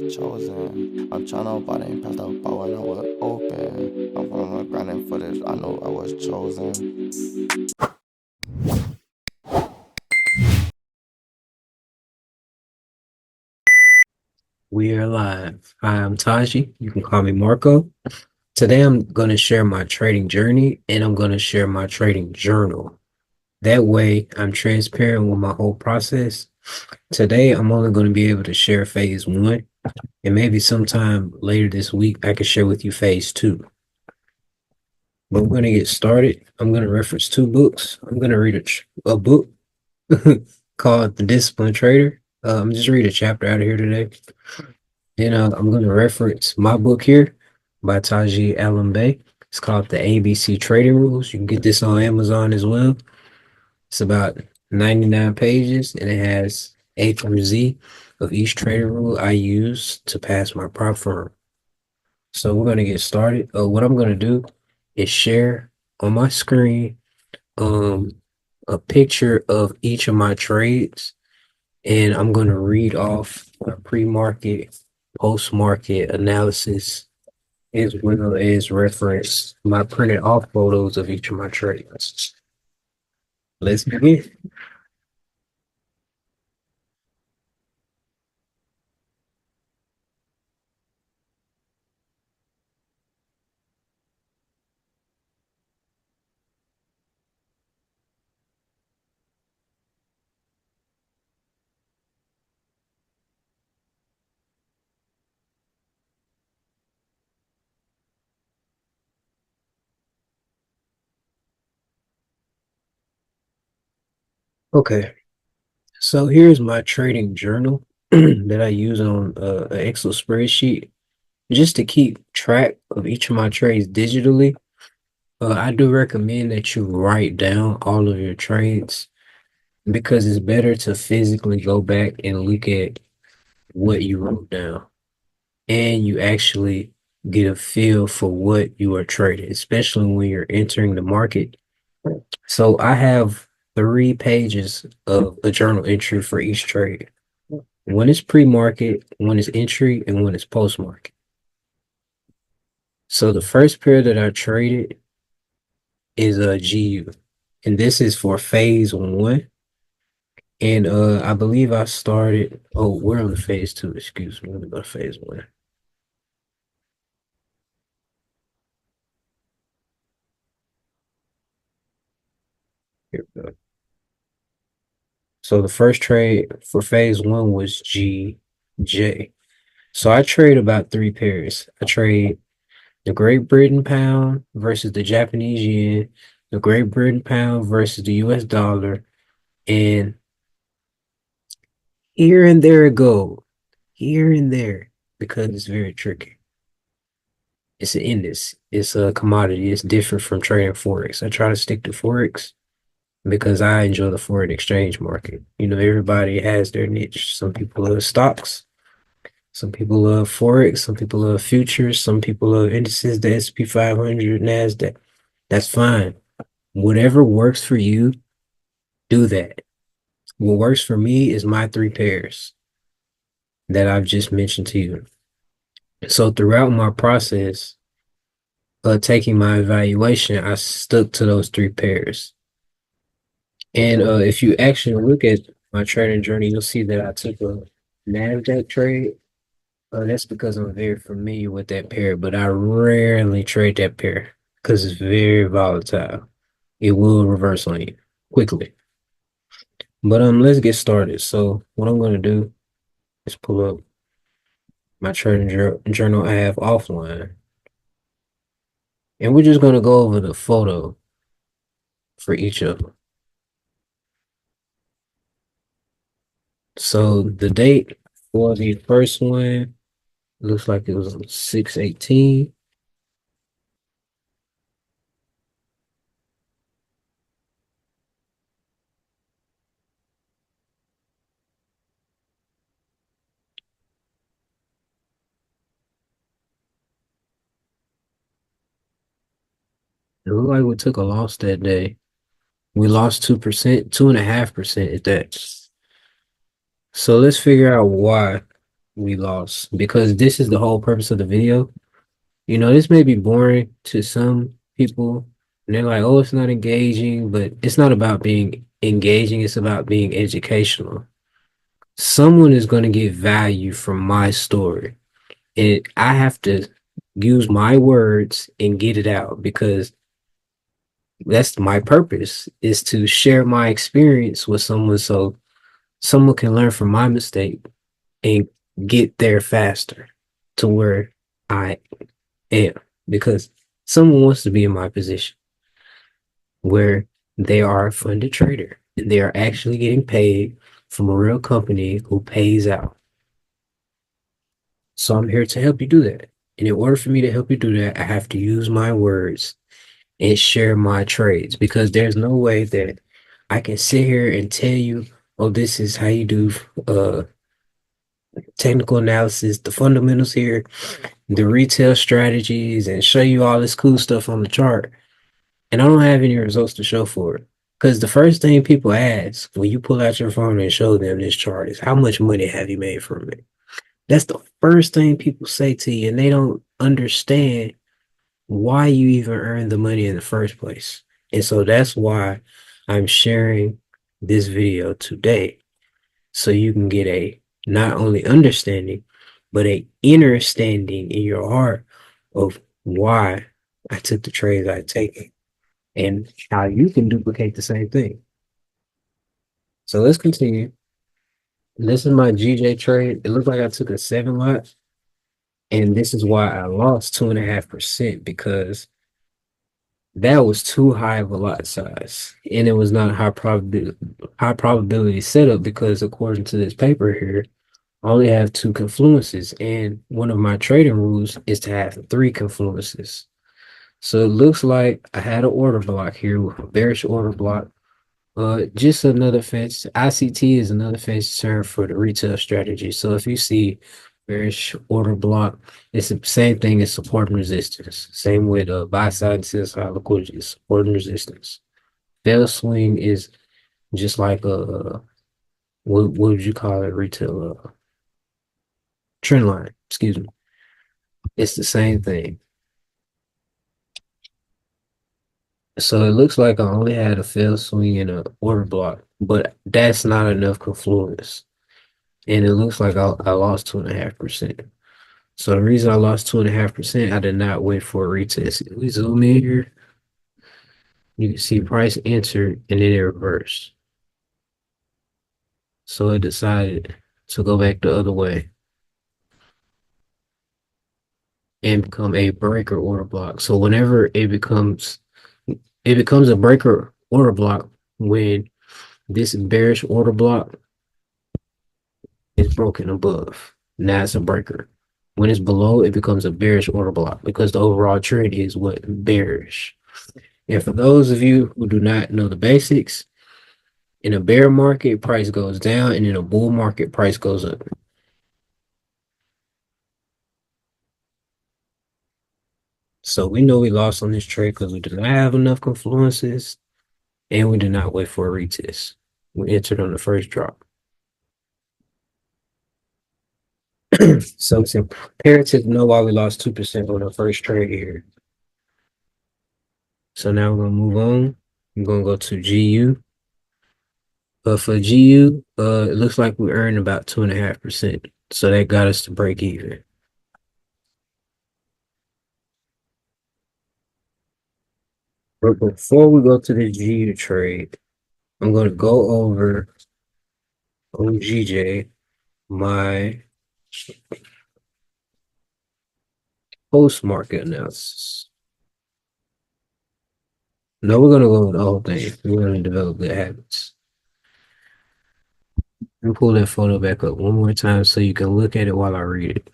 was chosen. I'm tryna but I ain't passed out but when I was open. I'm grinding for this, I know I was chosen. We are live. Hi, I'm Taji. You can call me Marco. Today I'm going to share my trading journey and I'm going to share my trading journal. That way I'm transparent with my whole process. Today I'm only going to be able to share phase one, and maybe sometime later this week I can share with you phase two. But we're going to get started. I'm going to reference two books. I'm going to read a book called The Disciplined Trader. I'm just read a chapter out of here today. Then I'm going to reference my book here by Taji Bay. It's called The ABC Trading Rules. You can get this on Amazon as well. It's about 99 pages and it has A through Z of each trading rule I use to pass my prop firm. So we're going to get started. What I'm going to do is share on my screen um, a picture of each of my trades, and I'm going to read off a pre-market, post-market analysis, as well as reference my printed off photos of each of my trades. Let's begin. Okay, so here's my trading journal that I use on an Excel spreadsheet just to keep track of each of my trades digitally. I do recommend that you write down all of your trades because it's better to physically go back and look at what you wrote down and you actually get a feel for what you are trading, especially when you're entering the market. So I have 3 pages of a journal entry for each trade. One is pre-market, one is entry, and one is post-market. So the first pair that I traded is a GU, and this is for phase one. And I believe I started. Oh, we're on the phase two. Excuse me. Let me go to phase one. Here we go. So the first trade for phase one was GJ. So I trade about 3 pairs. I trade the Great Britain pound versus the Japanese yen, the Great Britain pound versus the US dollar, and here and there gold, here and there, because it's very tricky. It's an index, it's a commodity, it's different from trading forex. I try to stick to forex because I enjoy the foreign exchange market. You know, everybody has their niche. Some people love stocks, some people love forex, some people love futures, some people love indices, the S&P 500, NASDAQ. That's fine. Whatever works for you, do that. What works for me is my 3 pairs that I've just mentioned to you. So throughout my process of taking my evaluation, I stuck to those 3 pairs. And if you actually look at my trading journey, you'll see that I took a NASDAQ trade. That's because I'm very familiar with that pair, but I rarely trade that pair because it's very volatile. It will reverse on you quickly. But let's get started. So what I'm going to do is pull up my trading journal I have offline, and we're just going to go over the photo for each of them. So the date for the first one looks like it was 6/18. It looked like we took a loss that day. We lost 2%, 2.5% at that. So let's figure out why. we lost, because this is the whole purpose of the video. This may be boring to some people, and they're like, oh, it's not engaging, but it's not about being engaging, it's about being educational. Someone is going to get value from my story, and I have to use my words and get it out, because that's my purpose, is to share my experience with someone so someone can learn from my mistake and get there faster to where I am, because someone wants to be in my position where they are a funded trader and they are actually getting paid from a real company who pays out. So I'm here to help you do that. And in order for me to help you do that, I have to use my words and share my trades, because there's no way that I can sit here and tell you, oh, this is how you do technical analysis, the fundamentals here, the retail strategies, and show you all this cool stuff on the chart. And I don't have any results to show for it. Because the first thing people ask when you pull out your phone and show them this chart is, how much money have you made from it? That's the first thing people say to you, and they don't understand why you even earned the money in the first place. And so that's why I'm sharing this video today, so you can get a not only understanding, but a inner standing in your heart of why I took the trades I taken and how you can duplicate the same thing. So let's continue. This is my GJ trade. It looked like I took a 7 lot, and this is why I lost 2.5%, because that was too high of a lot size, and it was not a high probability setup, because according to this paper here, I only have two confluences, and one of my trading rules is to have three confluences. So it looks like I had an order block here, a bearish order block. Just another fancy ICT is another fancy term for the retail strategy. So if you see bearish order block, it's the same thing as support and resistance. Same with buy side and sell side liquidity, support and resistance. Fail swing is just like a what would you call it? Retail trend line. Excuse me. It's the same thing. So it looks like I only had a fail swing and a order block, but that's not enough confluence. And it looks like I lost 2.5%. So the reason I lost 2.5%, I did not wait for a retest. If we zoom in here, you can see price entered and then it reversed. So it decided to go back the other way and become a breaker order block. So whenever it becomes a breaker order block when this bearish order block is broken above. Now it's a breaker. When it's below, it becomes a bearish order block, because the overall trend is what? Bearish. And for those of you who do not know the basics, in a bear market, price goes down, and in a bull market, price goes up. So we know we lost on this trade because we did not have enough confluences, and we did not wait for a retest. We entered on the first drop. So it's imperative to know why we lost 2% on the first trade here. So now we're going to move on. I'm going to go to GU. For GU, it looks like we earned about 2.5%. So that got us to break even. But before we go to the GU trade, I'm going to go over on GJ my post-market analysis. No, we're going to go with the whole thing. We're going to develop good habits. Let me pull that photo back up one more time so you can look at it while I read it.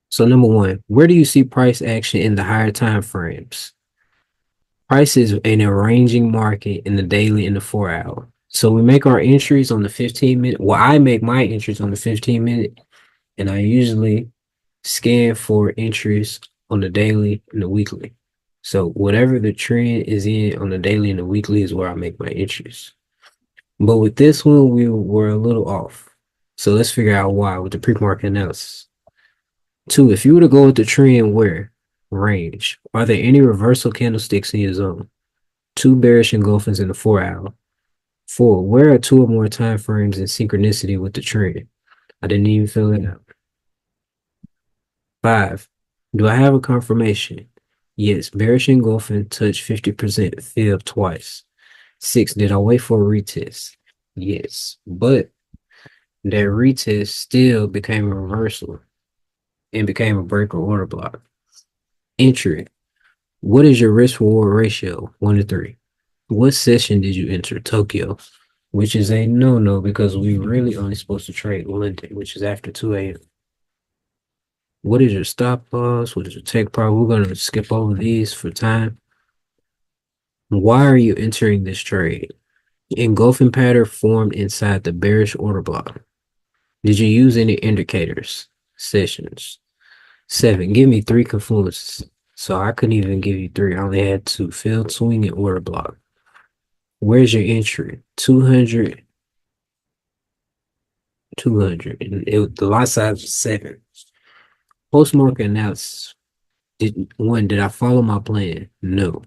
So number one, where do you see price action in the higher time frames? Price is in a ranging market in the daily and the 4 hour. So we make our entries on the 15-minute. Well, I make my entries on the 15-minute, and I usually scan for entries on the daily and the weekly. So whatever the trend is in on the daily and the weekly is where I make my entries. But with this one, we were a little off. So let's figure out why with the pre-market analysis. Two, if you were to go with the trend where range, are there any reversal candlesticks in your zone? Two bearish engulfings in the 4 hour. Four, where are two or more time frames in synchronicity with the trend? I didn't even fill it out. Five, do I have a confirmation? Yes, bearish engulfing touched 50% fib twice. Six, did I wait for a retest? Yes, but that retest still became a reversal and became a break or order block. Entry. What is your risk reward ratio? 1 to 3. What session did you enter? Tokyo, which is a no because we really only supposed to trade London, which is after 2 a.m. What is your stop loss? What is your take profit? We're going to skip over these for time. Why are you entering this trade? Engulfing pattern formed inside the bearish order block. Did you use any indicators? Sessions. 7. Give me 3 confluences. So I couldn't even give you 3. I only had 2. Failed swing and order block. Where's your entry? 200. 200. And the lot size was 7. Post-market analysis. Did I follow my plan? No.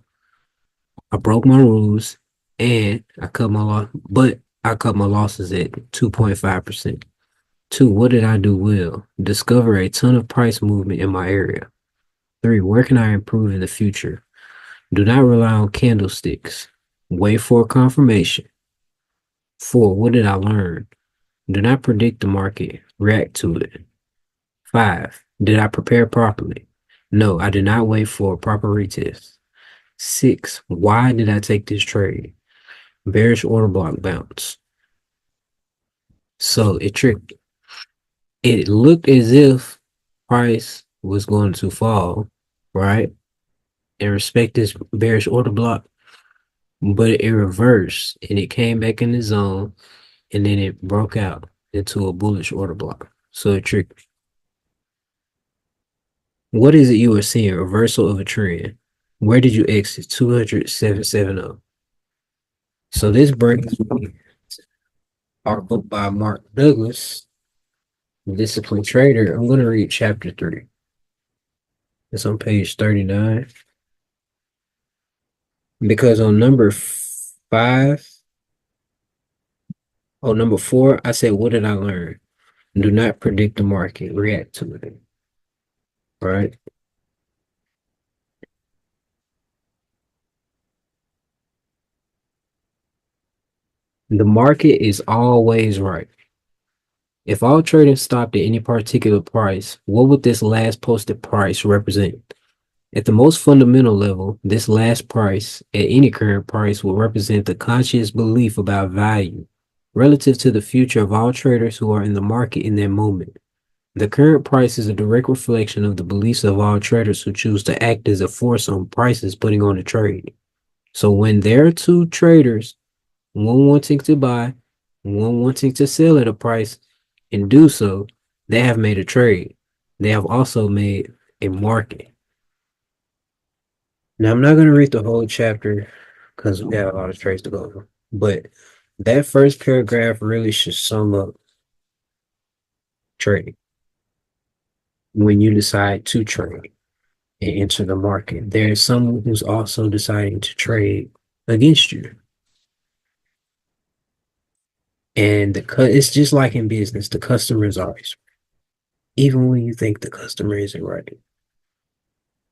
I broke my rules and I cut my loss, but I cut my losses at 2.5%. 2. What did I do well? Discover a ton of price movement in my area. 3. Where can I improve in the future? Do not rely on candlesticks. Wait for confirmation. 4. What did I learn? Do not predict the market. React to it. 5. Did I prepare properly? No, I did not wait for a proper retest. 6. Why did I take this trade? Bearish order block bounce. So it tricked. It looked as if price was going to fall, right? And respect this bearish order block, but it reversed and it came back in the zone and then it broke out into a bullish order block. So it tricked. What is it you are seeing? Reversal of a trend. Where did you exit? 200,770. So this brings me to our book by Mark Douglas, Disciplined Trader. I'm going to read chapter 3. It's on page 39. Because on number 5, number 4, I said, what did I learn? Do not predict the market, react to it. Right? The market is always right. If all trading stopped at any particular price, what would this last posted price represent? At the most fundamental level, this last price at any current price will represent the conscious belief about value relative to the future of all traders who are in the market in that moment. The current price is a direct reflection of the beliefs of all traders who choose to act as a force on prices putting on the trade. So when there are two traders, one wanting to buy, one wanting to sell at a price and do so, they have made a trade. They have also made a market. Now, I'm not going to read the whole chapter because we have a lot of trades to go over, but that first paragraph really should sum up trading. When you decide to trade and enter the market, there is someone who's also deciding to trade against you. And it's just like in business, the customer is always right. Even when you think the customer isn't right,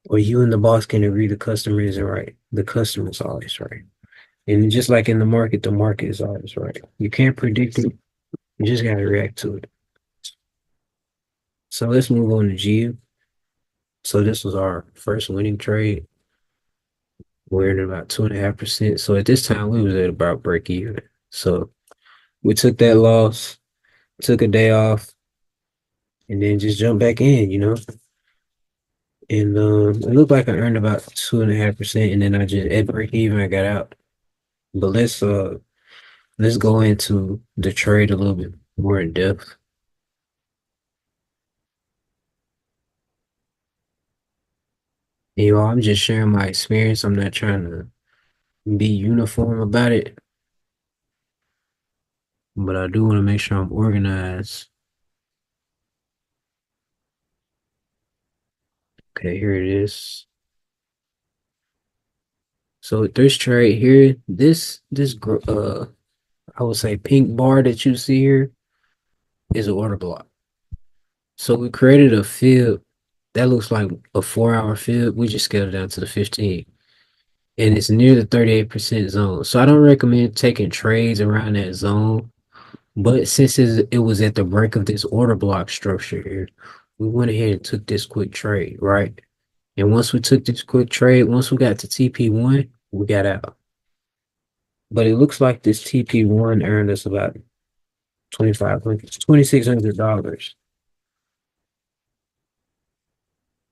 or you and the boss can agree the customer isn't right, the customer is always right. And just like in the market is always right. You can't predict it. You just got to react to it. So let's move on to GU. So this was our first winning trade. We're at about 2.5%. So at this time, we was at about break even. So we took that loss, took a day off, and then just jumped back in. And it looked like I earned about 2.5%, and then I just at break even, I got out. But let's go into the trade a little bit more in depth. I'm just sharing my experience. I'm not trying to be uniform about it, but I do want to make sure I'm organized. Okay, here it is. So with this trade here, I would say pink bar that you see here is an order block. So we created a field that looks like a 4 hour field. We just scaled it down to the 15, and it's near the 38% zone. So I don't recommend taking trades around that zone. But since it was at the break of this order block structure here, we went ahead and took this quick trade, right? And once we took this quick trade, once we got to TP1, we got out. But it looks like this TP1 earned us about $2,600.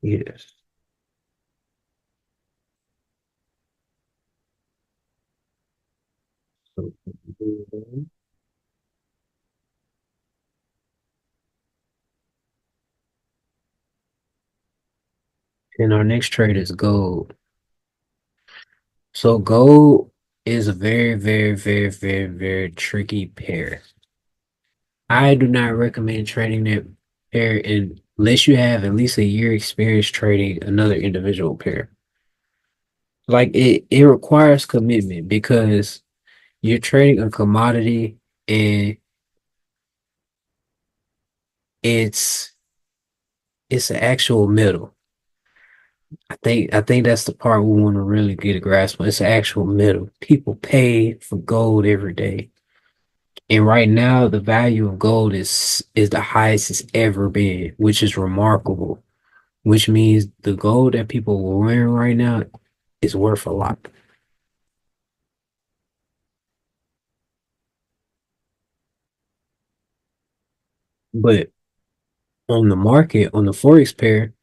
Yes. So, and our next trade is gold. So gold is a very, very, very, very, very tricky pair. I do not recommend trading that pair unless you have at least a year experience trading another individual pair. Like it requires commitment because you're trading a commodity and it's it's an actual metal. I think that's the part we want to really get a grasp on. It's an actual metal. People pay for gold every day. And right now the value of gold is the highest it's ever been, which is remarkable. Which means the gold that people are wearing right now is worth a lot. But on the market, on the forex pair,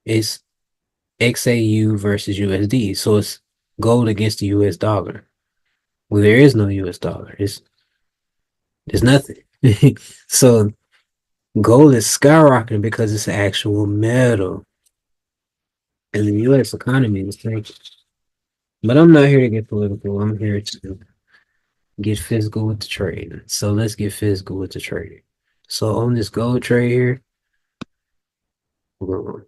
it's XAU versus USD. So it's gold against the US dollar. Well, there is no US dollar. There's nothing. So gold is skyrocketing because it's an actual metal. And the US economy is tanking. But I'm not here to get political. I'm here to get physical with the trade. So let's get physical with the trading. So on this gold trade here, we're going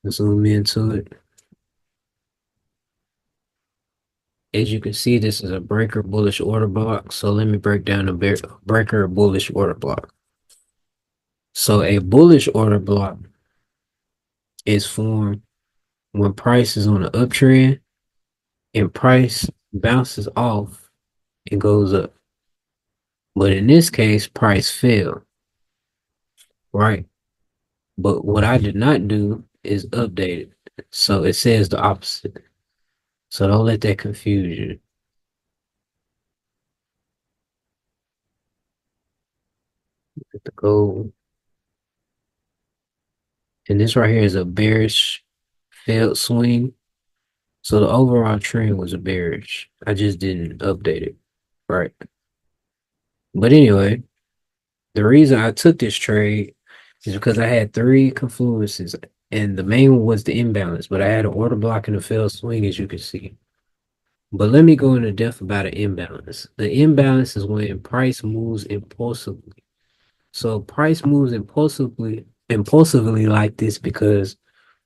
to zoom into it. As you can see, this is a breaker bullish order block. So let me break down the breaker bullish order block. So a bullish order block is formed when price is on an uptrend and price bounces off and goes up. But in this case, price fell, right? But what I did not do is update it. So it says the opposite. So don't let that confuse you. The gold. And this right here is a bearish failed swing. So the overall trend was a bearish. I just didn't update it. Right. But anyway, the reason I took this trade is because I had three confluences, and the main one was the imbalance, but I had an order block and a failed swing, as you can see. But let me go into depth about an imbalance. The imbalance is when price moves impulsively. So price moves impulsively like this because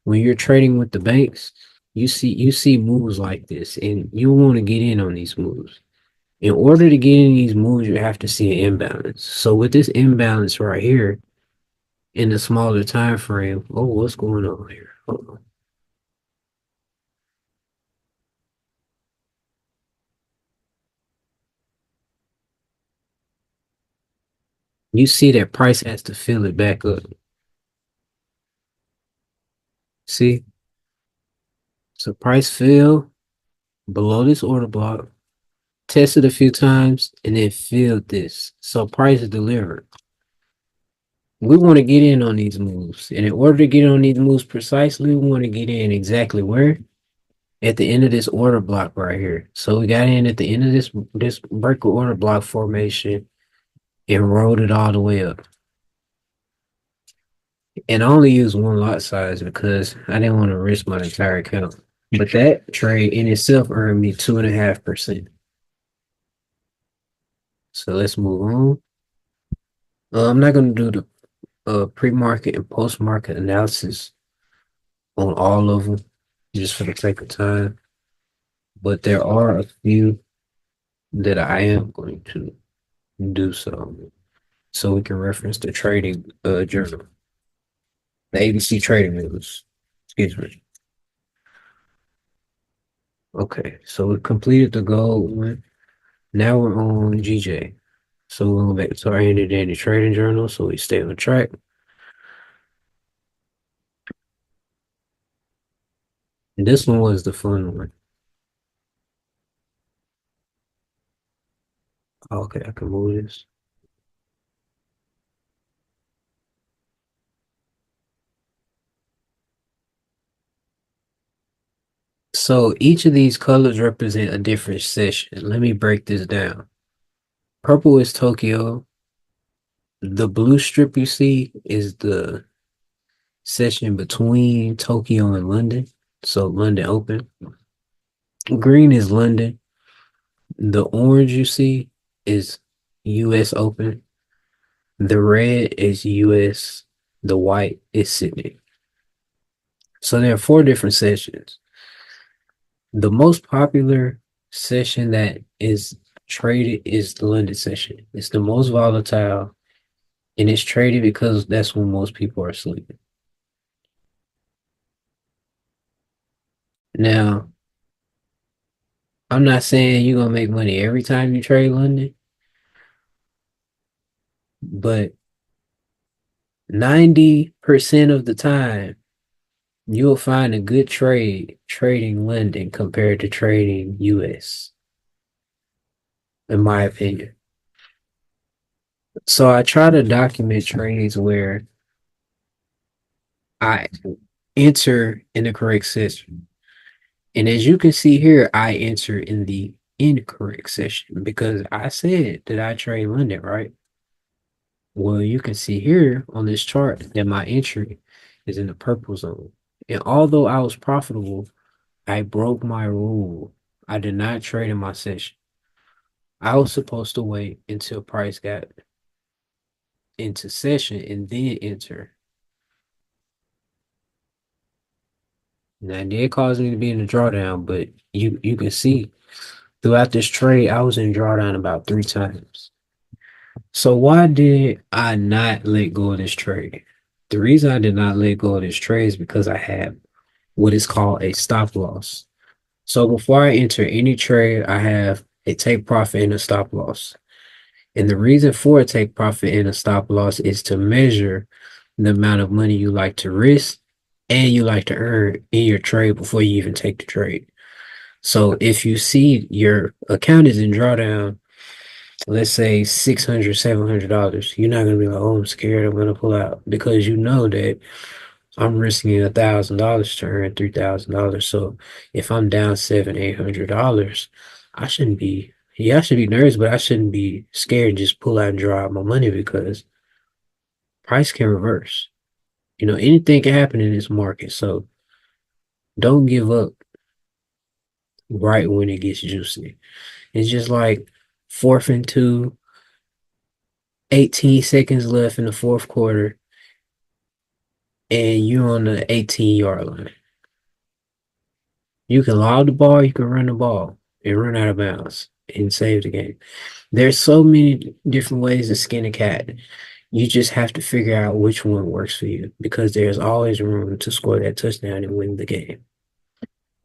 when you're trading with the banks, you see moves like this, and you want to get in on these moves. In order to get in these moves, you have to see an imbalance. So with this imbalance right here in the smaller time frame, oh, what's going on here? Hold on. You see that price has to fill it back up. See? So price fell below this order block, tested a few times, and then filled this. So price is delivered. We want to get in on these moves. And in order to get on these moves precisely, we want to get in exactly where? At the end of this order block right here. So we got in at the end of this breaker order block formation and rolled it all the way up. And I only use one lot size because I didn't want to risk my entire account. But that trade in itself earned me 2.5%. So let's move on. I'm not going to do the pre-market and post-market analysis on all of them just for the sake of time. But there are a few that I am going to do so we can reference the trading journal, the ABC trading news. Excuse me. Okay, so we completed the gold one. Now we're on GJ. So we're going back to our handy dandy trading journal so we stay on track. And this one was the fun one. Okay, I can move this. So each of these colors represent a different session. Let me break this down. Purple is Tokyo. The blue strip you see is the session between Tokyo and London. So London open. Green is London. The orange you see is US open. The red is US. The white is Sydney. So there are four different sessions. The most popular session that is traded is the London session. It's the most volatile and it's traded because that's when most people are sleeping. Now, I'm not saying you're gonna make money every time you trade London, but 90% of the time you'll find a good trade trading London compared to trading US, in my opinion. So I try to document trades where I enter in the correct session. And as you can see here, I enter in the incorrect session because I said that I trade London, right? Well, you can see here on this chart that my entry is in the purple zone. And although I was profitable, I broke my rule. I did not trade in my session. I was supposed to wait until price got into session and then enter. Now, it did cause me to be in the drawdown, but you can see throughout this trade, I was in drawdown about 3 times. So why did I not let go of this trade? The reason I did not let go of this trade is because I had what is called a stop loss. So before I enter any trade, I have a take profit and a stop loss. And the reason for a take profit and a stop loss is to measure the amount of money you like to risk and you like to earn in your trade before you even take the trade. So if you see your account is in drawdown, let's say $600, $700, you're not gonna be like, oh, I'm scared, I'm gonna pull out because you know that I'm risking $1,000 to earn $3,000. So if I'm down $700, $800, I shouldn't be. Yeah, I should be nervous, but I shouldn't be scared and just pull out and draw out my money because price can reverse. Anything can happen in this market. So don't give up right when it gets juicy. It's just like 4th and 2, 18 seconds left in the fourth quarter, and you're on the 18-yard line. You can lob the ball, you can run the ball and run out of bounds and save the game. There's so many different ways to skin a cat. You just have to figure out which one works for you because there's always room to score that touchdown and win the game.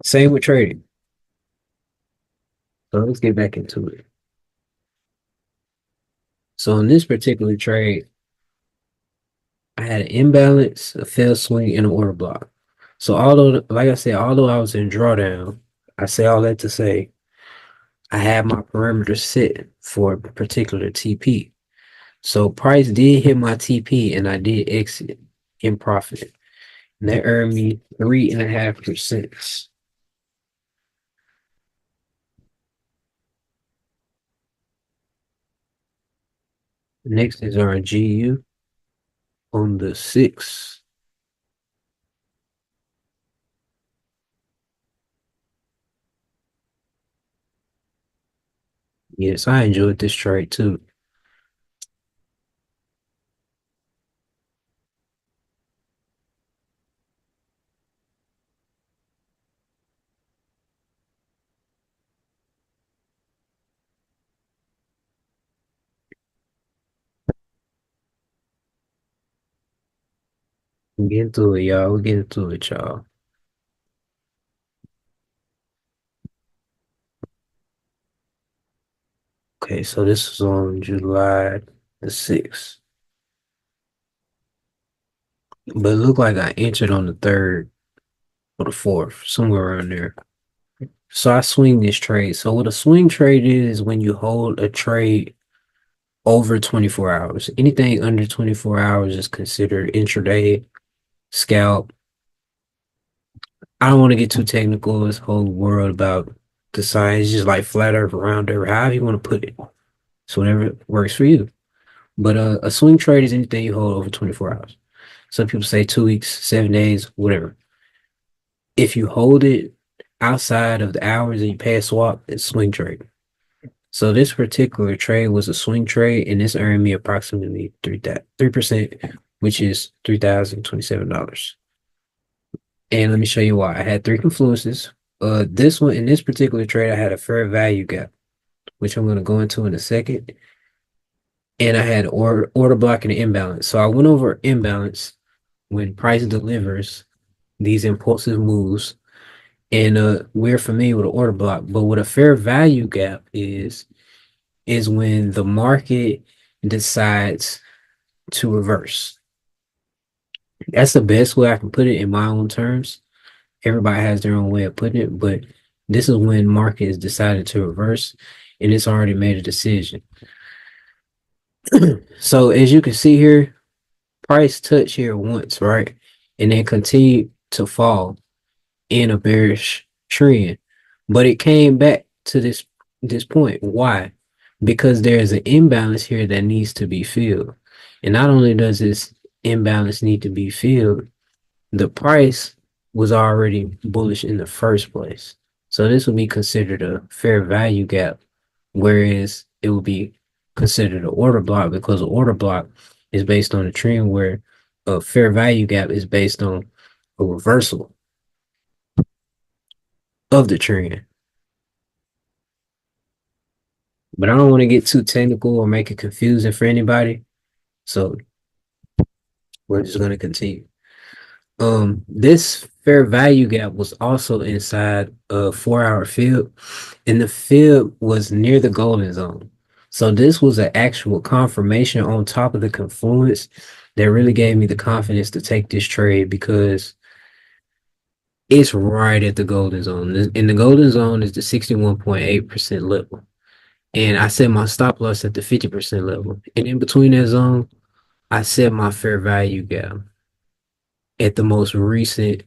Same with trading. So let's get back into it. So in this particular trade, I had an imbalance, a fail swing, and an order block. So like I said, although I was in drawdown, I say all that to say I had my parameter set for a particular TP. So price did hit my TP and I did exit in profit. And that earned me 3.5%. Next is our GU. on the 6th. Yes, I enjoyed this trade too. We're getting through it, y'all. We're getting through it, y'all. Okay, so this is on July the 6th. But it looked like I entered on the 3rd or the 4th, somewhere around there. So I swing this trade. So what a swing trade is when you hold a trade over 24 hours. Anything under 24 hours is considered intraday, scalp. I don't want to get too technical. This whole world about the science, just like flat earth, round earth, however you want to put it. So whatever works for you. But a swing trade is anything you hold over 24 hours. Some people say 2 weeks, 7 days, whatever. If you hold it outside of the hours and you pay a swap, it's swing trade. So this particular trade was a swing trade, and this earned me approximately 3%, which is $3,027. And let me show you why. I had three confluences. This one in this particular trade, I had a fair value gap, which I'm going to go into in a second. And I had order block and imbalance. So I went over imbalance when price delivers these impulsive moves. And we're familiar with an order block, but what a fair value gap is when the market decides to reverse. That's the best way I can put it in my own terms. Everybody has their own way of putting it, but this is when market has decided to reverse and it's already made a decision. So as you can see here, price touch here once, right? And then continue to fall in a bearish trend. But it came back to this point. Why? Because there's an imbalance here that needs to be filled. And not only does this imbalance need to be filled, the price was already bullish in the first place. So this would be considered a fair value gap, whereas it would be considered an order block because an order block is based on a trend where a fair value gap is based on a reversal of the trend. But I don't want to get too technical or make it confusing for anybody. So we're just going to continue. This fair value gap was also inside a 4 hour field, and the field was near the golden zone. So this was an actual confirmation on top of the confluence that really gave me the confidence to take this trade because it's right at the golden zone. And the golden zone is the 61.8% level. And I set my stop loss at the 50% level. And in between that zone, I set my fair value gap at the most recent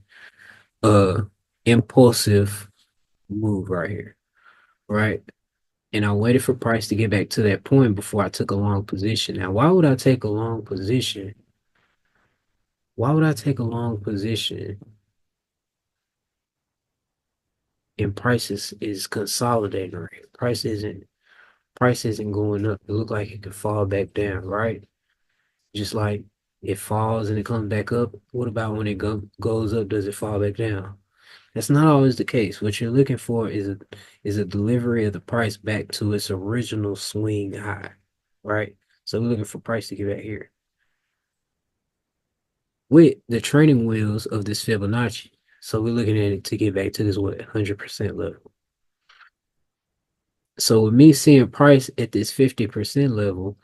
uh impulsive move right here, right? And I waited for price to get back to that point before I took a long position. Now, why would I take a long position? Why would I take a long position and price is consolidating right here? Price isn't going up. It looked like it could fall back down, right? Just like it falls and it comes back up. What about when it goes up? Does it fall back down? That's not always the case. What you're looking for is a delivery of the price back to its original swing high, right? So we're looking for price to get back here with the training wheels of this Fibonacci. So we're looking at it to get back to this 100% level. So with me seeing price at this 50% level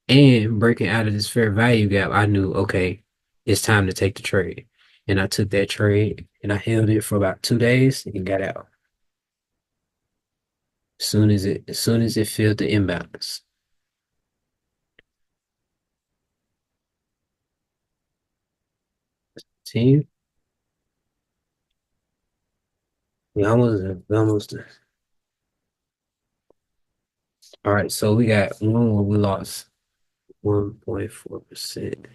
and breaking out of this fair value gap, I knew, okay, it's time to take the trade. And I took that trade and I held it for about 2 days and got out. As soon as it filled the imbalance. See, we almost there. All right, so we got one where we lost 1.4%.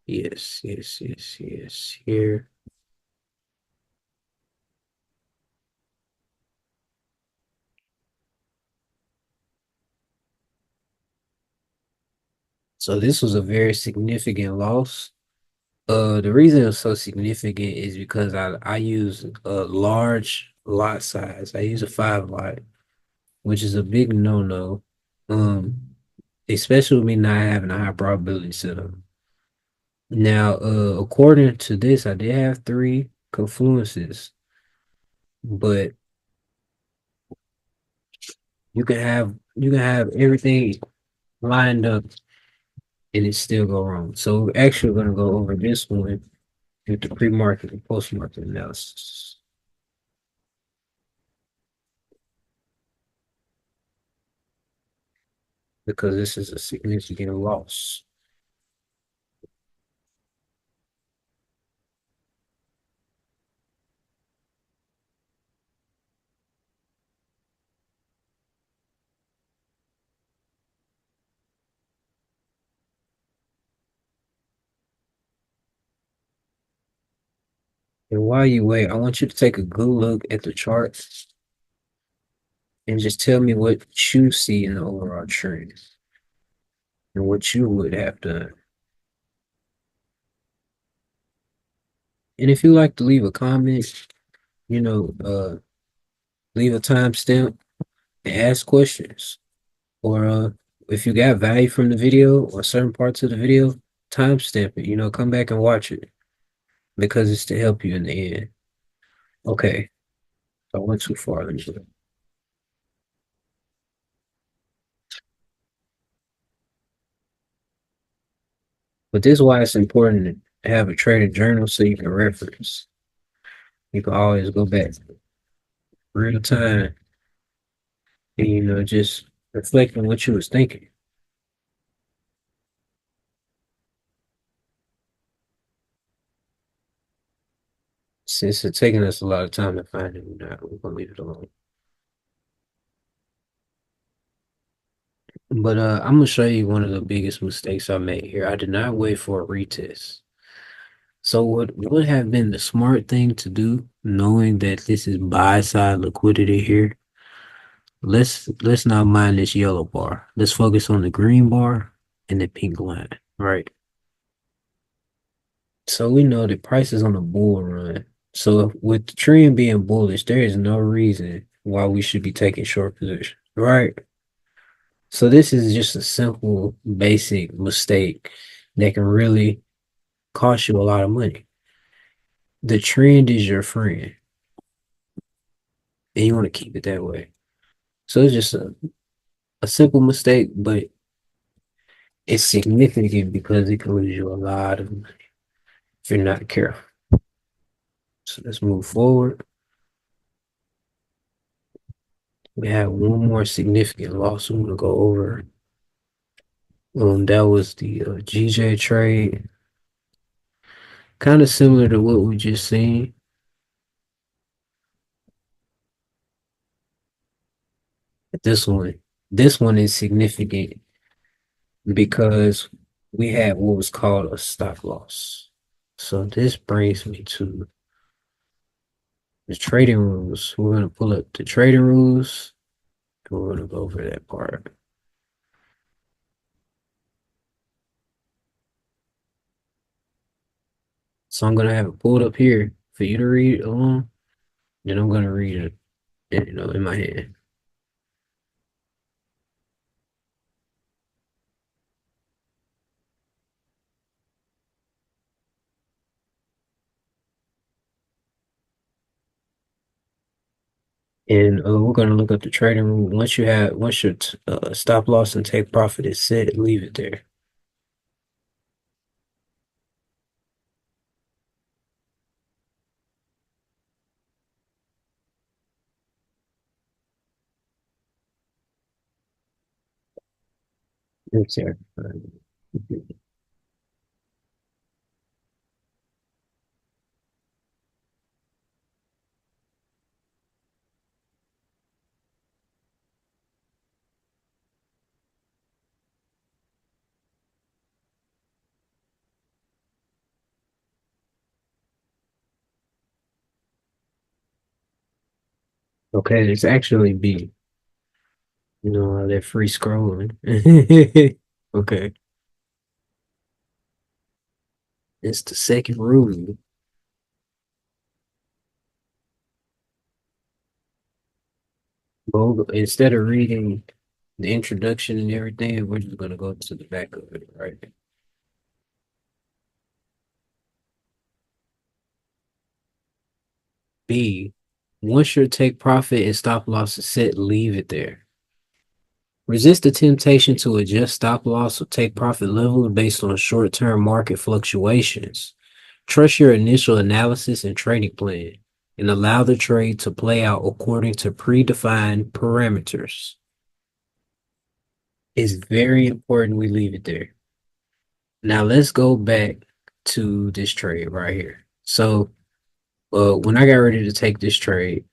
Yes, yes, yes, yes. Here. So this was a very significant loss. The reason it's so significant is because I use a large lot size. I use a 5 lot, which is a big no-no. Especially with me not having a high probability setup. Now, according to this, I did have three confluences, but you can have everything lined up and it still go wrong. So we're actually gonna go over this one with the pre-market and post-market analysis because this is a significant loss. And while you wait, I want you to take a good look at the charts and just tell me what you see in the overall trend and what you would have done. And if you like to leave a comment, you know, leave a timestamp and ask questions. Or if you got value from the video or certain parts of the video, timestamp it. Come back and watch it because it's to help you in the end. Okay, I went too far. Let me go. But this is why it's important to have a trading journal so you can reference. You can always go back real time and just reflect on what you was thinking. Since it's taking us a lot of time to find it, we're gonna leave it alone. But I'm gonna show you one of the biggest mistakes I made here. I did not wait for a retest. So what would have been the smart thing to do, knowing that this is buy side liquidity here? Let's not mind this yellow bar. Let's focus on the green bar and the pink line, right? So we know the price is on a bull run. So with the trend being bullish, there is no reason why we should be taking short position, right? So this is just a simple, basic mistake that can really cost you a lot of money. The trend is your friend, and you want to keep it that way. So it's just a simple mistake, but it's significant because it can lose you a lot of money if you're not careful. So let's move forward. We have one more significant loss we want to go over. That was the GJ trade, kind of similar to what we just seen. This one, this one is significant because we had what was called a stop loss. So this brings me to the trading rules. We're going to pull up the trading rules. And we're going to go over that part. So I'm going to have it pulled up here for you to read along. Then I'm going to read it, in my head. And we're going to look up the trading rule. Once your stop loss and take profit is set, leave it there. It's there. Okay, it's actually B. You know, they're free scrolling. Okay, it's the second rule. Go instead of reading the introduction and everything, we're just gonna go to the back of it, right? B. Once your take profit and stop loss is set, leave it there. Resist the temptation to adjust stop loss or take profit levels based on short-term market fluctuations. Trust your initial analysis and trading plan and allow the trade to play out according to predefined parameters. It's very important we leave it there. Now let's go back to this trade right here. So when I got ready to take this trade,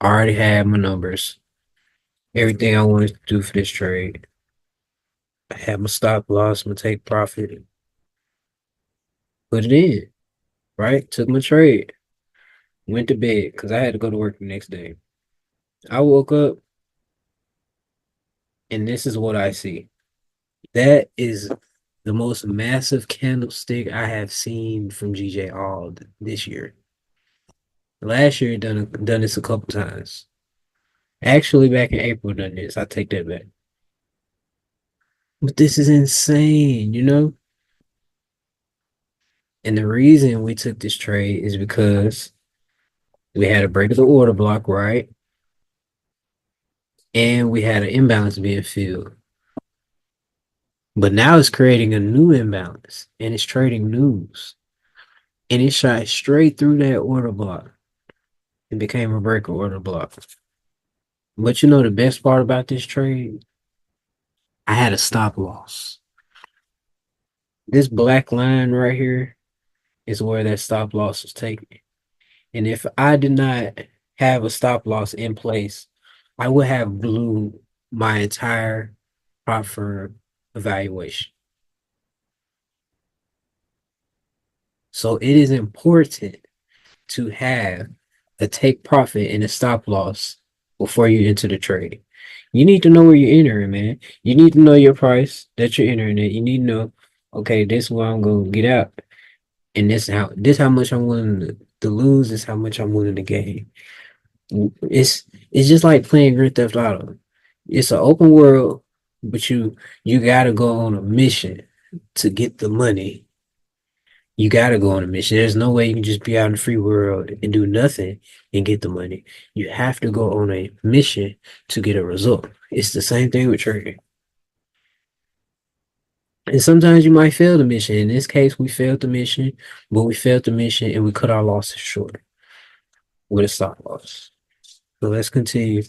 I already had my numbers, everything I wanted to do for this trade. I had my stop loss, my take profit, put it in, right? Took my trade, went to bed because I had to go to work the next day. I woke up and this is what I see. That is the most massive candlestick I have seen from GJ all this year. Last year, done this a couple times. Actually, back in April, done this. I take that back. But this is insane, you know? And the reason we took this trade is because we had a break of the order block, right? And we had an imbalance being filled. But now it's creating a new imbalance and it's trading news. And it shot straight through that order block and became a breaker order block. But you know the best part about this trade? I had a stop loss. This black line right here is where that stop loss was taken. And if I did not have a stop loss in place, I would have blew my entire profit evaluation. So it is important to have a take profit and a stop loss before you enter the trade. You need to know where you're entering, man. You need to know your price that you're entering at. You need to know, okay, this is where I'm gonna get out, and this how much I'm willing to lose. This how much I'm willing to gain. It's just like playing Grand Theft Auto. It's an open world, but you gotta go on a mission to get the money. You gotta go on a mission. There's no way you can just be out in the free world and do nothing and get the money. You have to go on a mission to get a result. It's the same thing with trading. And sometimes you might fail the mission. In this case, we failed the mission, but we failed the mission and we cut our losses short with a stop loss. So let's continue.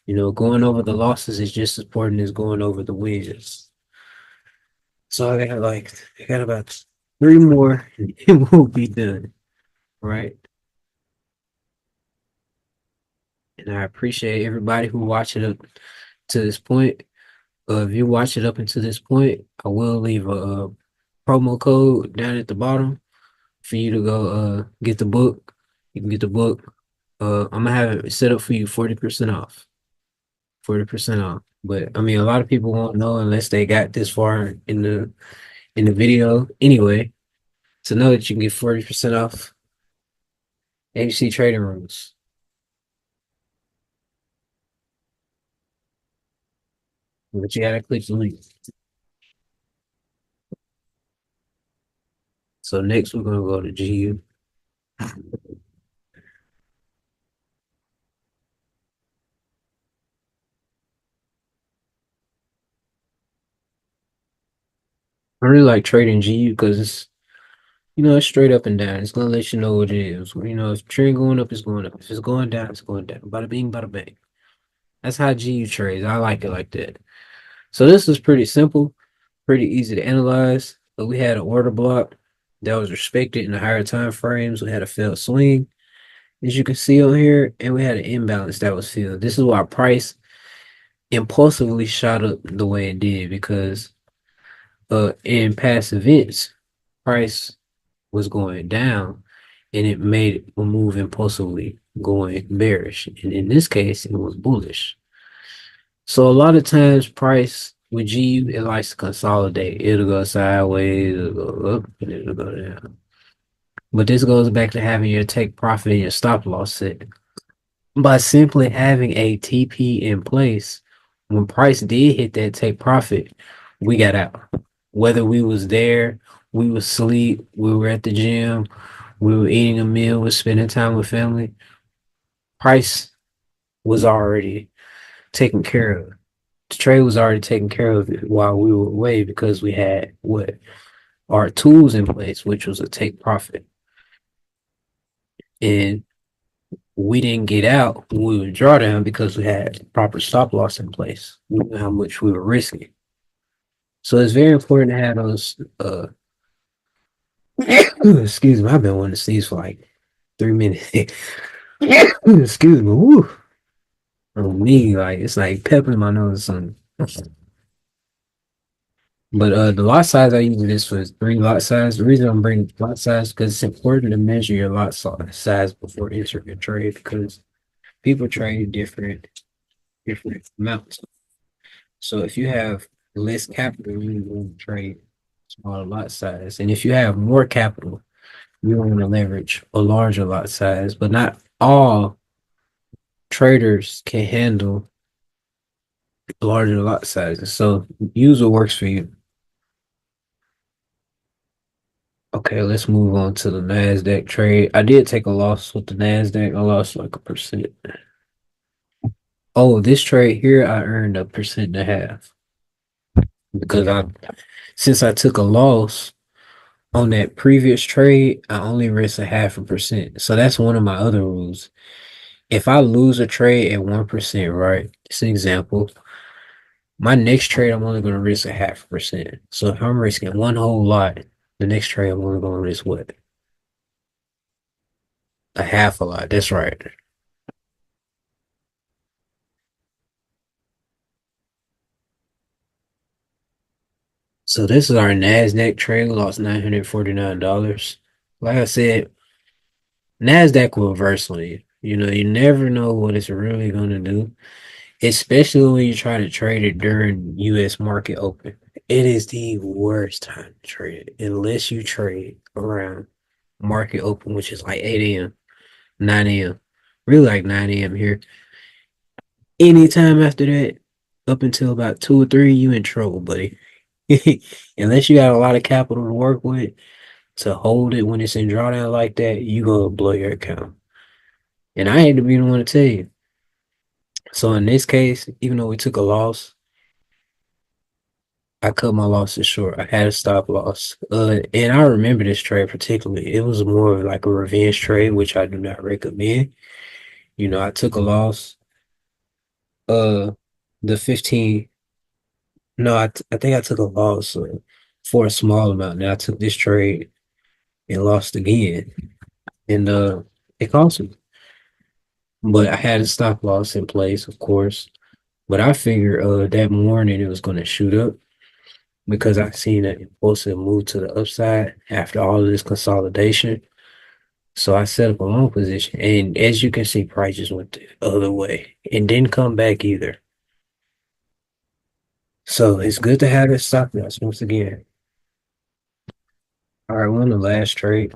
You know, going over the losses is just as important as going over the wins. So I got about three more and it will be done. Right. And I appreciate everybody who watched it up to this point. If you watch it up until this point, I will leave a promo code down at the bottom for you to go get the book. You can get the book. I'm gonna have it set up for you 40% off. 40% off. But I mean a lot of people won't know unless they got this far in the video anyway. To know that you can get 40% off ABC Trading Rooms. But you gotta click the link. So next we're gonna go to GU. I really like trading GU because it's straight up and down. It's gonna let you know what it is. If trend going up, it's going up. If it's going down, it's going down. Bada bing, bada bang. That's how GU trades. I like it like that. So this is pretty simple, pretty easy to analyze. But we had an order block that was respected in the higher time frames. We had a failed swing, as you can see on here, and we had an imbalance that was filled. This is why price impulsively shot up the way it did because in past events, price was going down and it made a move impulsively going bearish. And in this case, it was bullish. So a lot of times price with GU, it likes to consolidate. It'll go sideways, it'll go up, and it'll go down. But this goes back to having your take profit and your stop loss set. By simply having a TP in place, when price did hit that take profit, we got out. Whether we was there, we was asleep, we were at the gym, we were eating a meal, we were spending time with family, price was already taken care of. The trade was already taken care of while we were away because we had what our tools in place, which was a take profit. And we didn't get out when we would draw down because we had proper stop loss in place. We knew how much we were risking. So it's very important to have those excuse me, I've been wanting to sneeze for like 3 minutes. Excuse me, woo. On me, like it's like pepper in my nose or something. But the lot size I use this for is 3 lot size. The reason I'm bringing lot size because it's important to measure your lot size before entering a trade because people trade different amounts. So if you have less capital, you want to trade smaller lot size, and if you have more capital, you want to leverage a larger lot size. But not all traders can handle larger lot sizes. So use what works for you. Okay, let's move on to the NASDAQ trade. I did take a loss with the NASDAQ. I lost like 1%. Oh, this trade here, I earned 1.5% because since I took a loss on that previous trade, I only risked 0.5%. So that's one of my other rules. If I lose a trade at 1%, right? It's an example. My next trade, I'm only going to risk 0.5%. So if I'm risking one whole lot, the next trade, I'm only going to risk what? A half a lot. That's right. So this is our NASDAQ trade. We lost $949. Like I said, NASDAQ will reverse on you. You know, you never know what it's really going to do, especially when you try to trade it during U.S. market open. It is the worst time to trade it unless you trade around market open, which is like 8 a.m., 9 a.m., really like 9 a.m. here. Anytime after that, up until about 2 or 3, you in trouble, buddy. Unless you got a lot of capital to work with to hold it when it's in drawdown like that, you gonna blow your account. And I hate to be the one to tell you. So in this case, even though we took a loss, I cut my losses short. I had a stop loss. And I remember this trade particularly. It was more of like a revenge trade, which I do not recommend. You know, I took a loss. Uh, the 15. No, I think I took a loss for a small amount. Now I took this trade and lost again, and it cost me. But I had a stop loss in place, of course. But I figured that morning it was going to shoot up because I seen an impulsive move to the upside after all of this consolidation. So I set up a long position, and as you can see, price just went the other way and didn't come back either. So it's good to have this stop loss once again. All right, we're on the last trade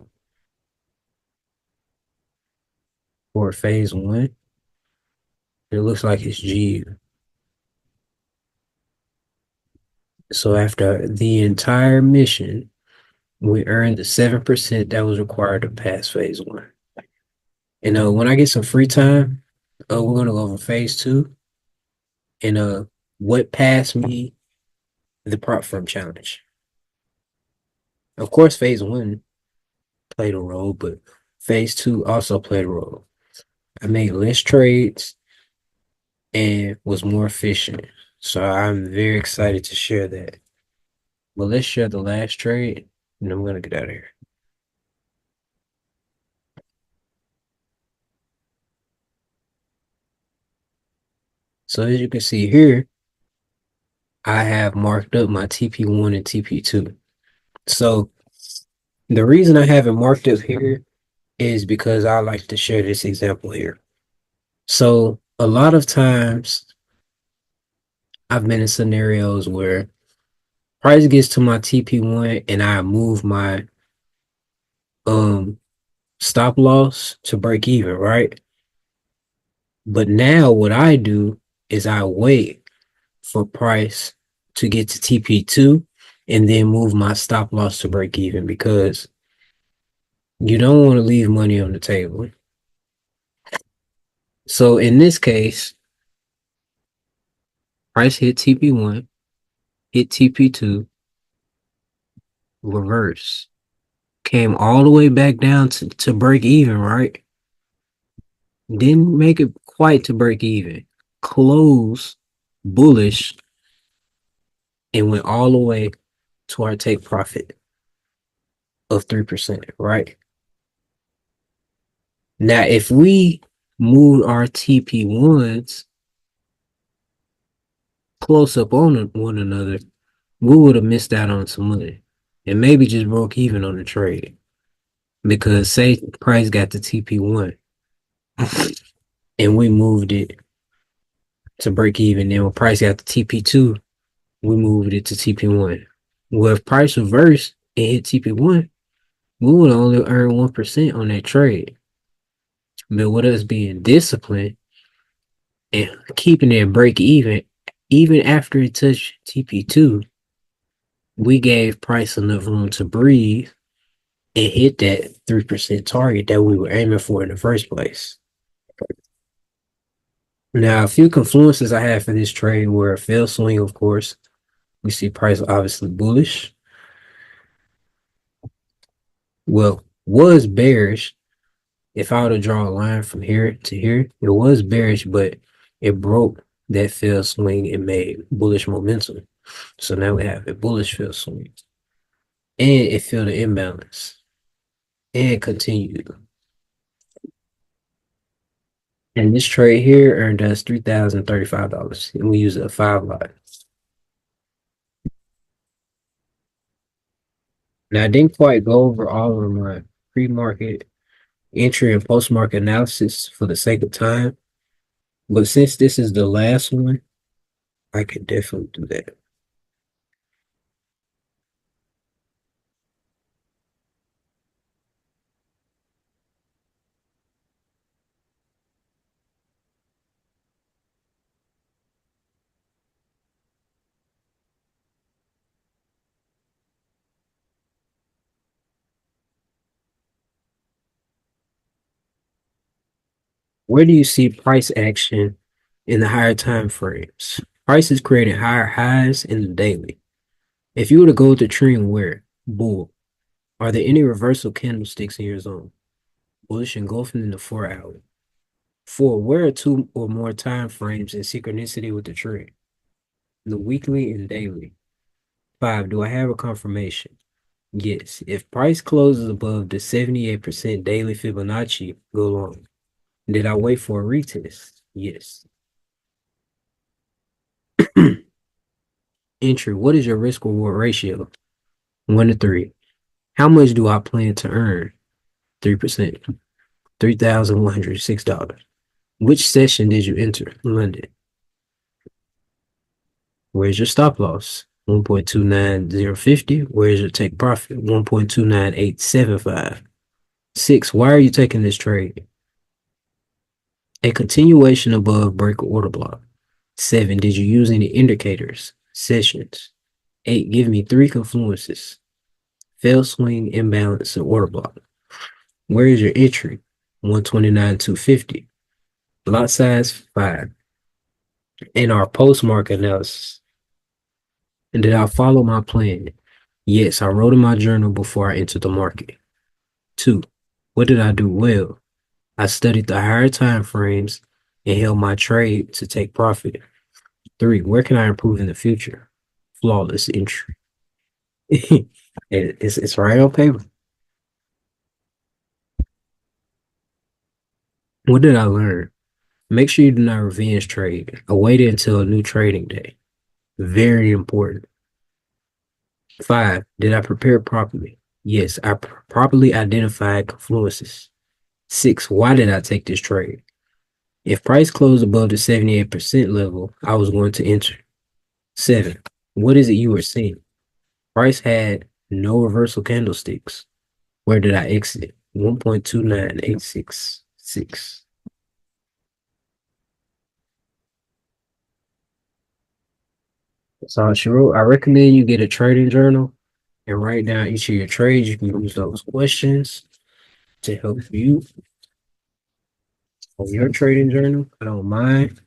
for phase one. It looks like it's G. So after the entire mission, we earned the 7% that was required to pass phase one. And when I get some free time, we're gonna go over phase two and what passed me the prop firm challenge. Of course, phase one played a role, but phase two also played a role. I made less trades and was more efficient. So I'm very excited to share that. But let's share the last trade, and I'm gonna get out of here. So as you can see here, I have marked up my TP1 and TP2. So the reason I have it marked up here is because I like to share this example here. So a lot of times I've been in scenarios where price gets to my TP1 and I move my um stop loss to break even, right? But now what I do is I wait for price to get to TP2 and then move my stop loss to break even because you don't want to leave money on the table. So in this case, price hit TP1, hit TP2, reverse, came all the way back down to break even, right? Didn't make it quite to break even. Close bullish and went all the way to our take profit of 3%, right? Now, if we moved our TP1s close up on one another, we would have missed out on some money and maybe just broke even on the trade. Because say price got to TP1 and we moved it to break even, then when price got to TP2, we moved it to TP1. Well, if price reversed and hit TP1, we would only earn 1% on that trade. But with us being disciplined and keeping it break even after it touched TP2, we gave price enough room to breathe and hit that 3% target that we were aiming for in the first place. Now, a few confluences I had for this trade were a fail swing, of course. We see price obviously bullish. Well, was bearish. If I were to draw a line from here to here, it was bearish, but it broke that fail swing and made bullish momentum. So now we have a bullish fail swing. And it filled the imbalance and continued. And this trade here earned us $3,035. And we use a 5 lot. Now I didn't quite go over all of my pre-market entry and post-market analysis for the sake of time. But since this is the last one, I could definitely do that. Where do you see price action in the higher time frames? Price is creating higher highs in the daily. If you were to go with the trend where bull, are there any reversal candlesticks in your zone? Bullish engulfing in the 4 hour. 4, where are two or more time frames in synchronicity with the trend? The weekly and daily. 5, do I have a confirmation? Yes. If price closes above the 78% daily Fibonacci, go long. Did I wait for a retest? Yes. Entry, what is your risk reward ratio? 1 to 3. How much do I plan to earn? 3%. $3,106. Which session did you enter? London. Where's your stop loss? 1.29050. Where's your take profit? 1.29875. 6, why are you taking this trade? A continuation above break order block. 7, did you use any indicators? Sessions. 8, give me 3 confluences. Fail swing, imbalance, and order block. Where is your entry? 129,250. Lot size 5. In our post-market analysis. And did I follow my plan? Yes, I wrote in my journal before I entered the market. 2, what did I do well? I studied the higher time frames and held my trade to take profit. 3, where can I improve in the future? Flawless entry. It's right on paper. What did I learn? Make sure you do not revenge trade. Await it until a new trading day. Very important. 5, did I prepare properly? Yes, I properly identified confluences. 6. Why did I take this trade? If price closed above the 78% level, I was going to enter. 7. What is it you were seeing? Price had no reversal candlesticks. Where did I exit? 1.29866. So Shiro, I recommend you get a trading journal and write down each of your trades. You can use those questions to help you on your trading journal. I don't mind.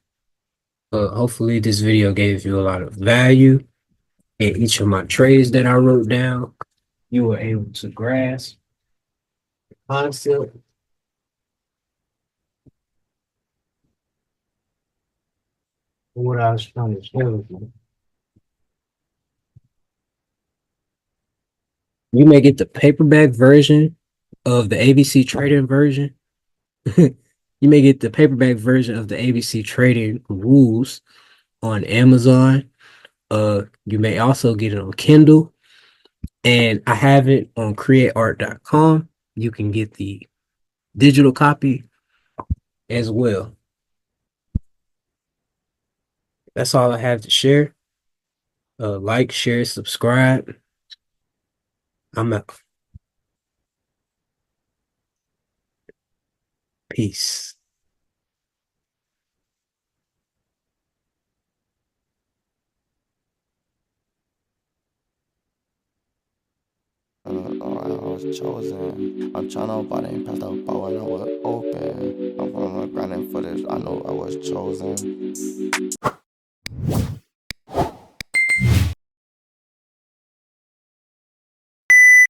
But hopefully this video gave you a lot of value. And each of my trades that I wrote down, you were able to grasp the concept. What I was trying to share with you. You may get the paperback version of the ABC trading version. You may get the paperback version of the ABC trading rules on Amazon. You may also get it on Kindle. And I have it on createart.com. You can get the digital copy as well. That's all I have to share. Like, share, subscribe. I'm out. Peace. I was chosen. I'm trying to buy the impact of power and I was open. I'm grinding for this. I know I was chosen.